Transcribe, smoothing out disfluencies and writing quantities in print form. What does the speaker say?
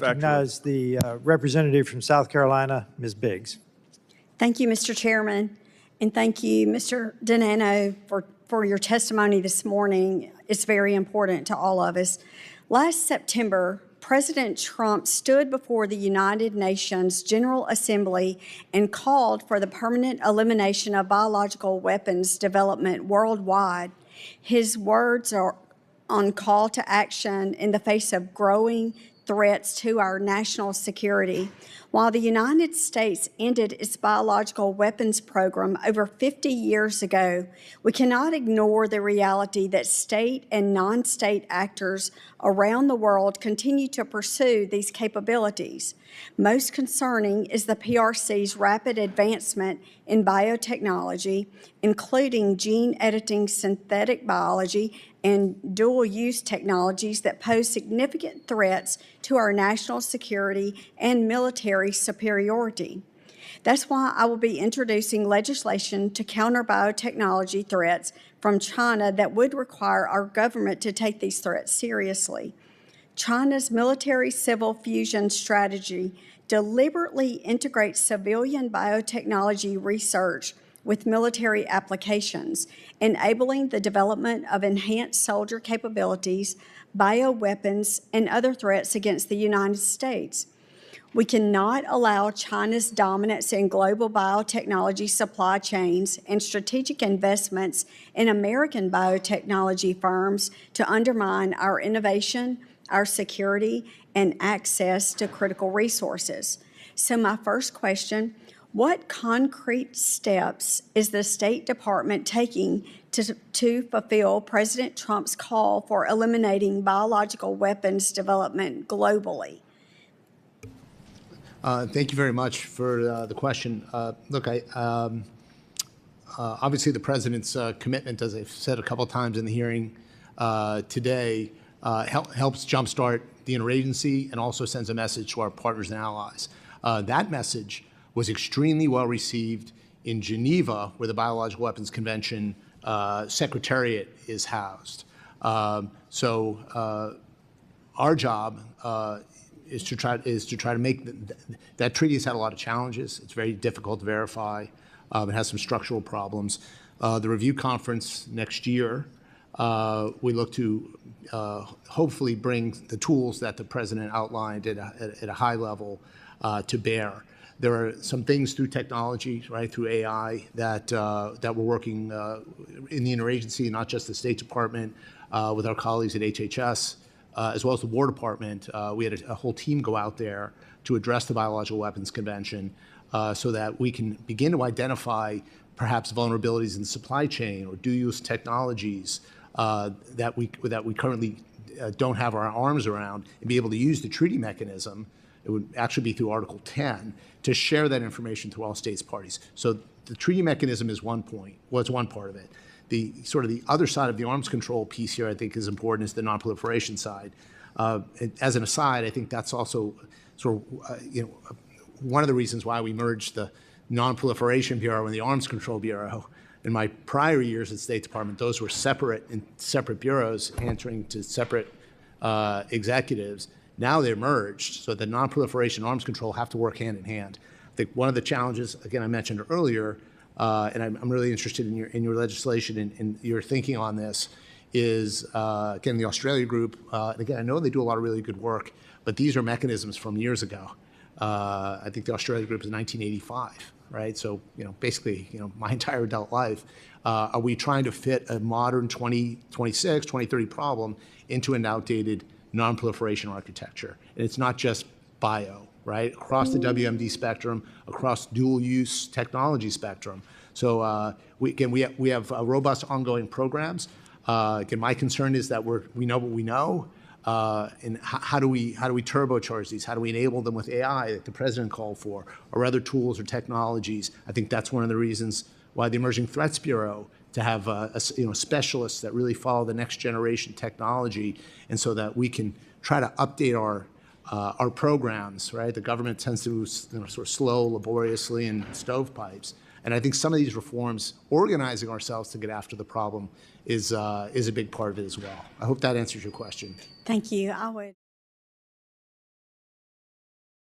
Recognize the representative from South Carolina, Ms. Biggs. Thank you, Mr. Chairman, and thank you, Mr. Denano, for your testimony this morning. It's very important to all of us. Last September, President Trump stood before the United Nations General Assembly and called for the permanent elimination of biological weapons development worldwide. His words are on call to action in the face of growing threats to our national security. While the United States ended its biological weapons program over 50 years ago, we cannot ignore the reality that state and non-state actors around the world continue to pursue these capabilities. Most concerning is the PRC's rapid advancement in biotechnology, including gene editing, synthetic biology, and dual-use technologies that pose significant threats to our national security and military superiority. That's why I will be introducing legislation to counter biotechnology threats from China that would require our government to take these threats seriously. China's military-civil fusion strategy deliberately integrates civilian biotechnology research with military applications, enabling the development of enhanced soldier capabilities, bioweapons, and other threats against the United States. We cannot allow China's dominance in global biotechnology supply chains and strategic investments in American biotechnology firms to undermine our innovation, our security, and access to critical resources. So my first question, what concrete steps is the State Department taking to fulfill President Trump's call for eliminating biological weapons development globally? Thank you very much for the question. Look, obviously the President's commitment, as I've said a couple times in the hearing today, helps jumpstart the interagency and also sends a message to our partners and allies. That message was extremely well received in Geneva, where the Biological Weapons Convention Secretariat is housed. So our job is to try to make that treaty has had a lot of challenges. It's very difficult to verify. It has some structural problems. The review conference next year, we look to hopefully bring the tools that the President outlined at a high level to bear. There are some things through technology, right, through AI, that we're working in the interagency, not just the State Department, with our colleagues at HHS, as well as the War Department. We had a whole team go out there to address the Biological Weapons Convention so that we can begin to identify perhaps vulnerabilities in the supply chain or dual-use technologies that we currently don't have our arms around, and be able to use the treaty mechanism. It would actually be through Article 10 to share that information to all states parties. So the treaty mechanism is one part of it. The sort of the other side of the arms control piece here, I think, is important, is the nonproliferation side. As an aside, I think that's also sort of one of the reasons why we merged the Nonproliferation Bureau and the Arms Control Bureau. In my prior years at State Department, those were separate bureaus answering to separate executives. Now they're merged, so the nonproliferation and arms control have to work hand in hand. I think one of the challenges, again, I mentioned earlier, and I'm really interested in your legislation and your thinking on this, is again the Australia group. And again, I know they do a lot of really good work, but these are mechanisms from years ago. I think the Australia group is 1985, right? So basically, my entire adult life. Are we trying to fit a modern 2026, 2030 problem into an outdated nonproliferation architecture? And it's not just bio, right? Across the WMD spectrum, across dual-use technology spectrum. So we have robust ongoing programs. Again, my concern is that we know what we know, and how do we turbocharge these? How do we enable them with AI that the President called for, or other tools or technologies? I think that's one of the reasons why the Emerging Threats Bureau, to have specialists that really follow the next generation technology, and so that we can try to update our programs, right? The government tends to sort of slow, laboriously, and stovepipes. And I think some of these reforms, organizing ourselves to get after the problem, is a big part of it as well. I hope that answers your question. Thank you. I would.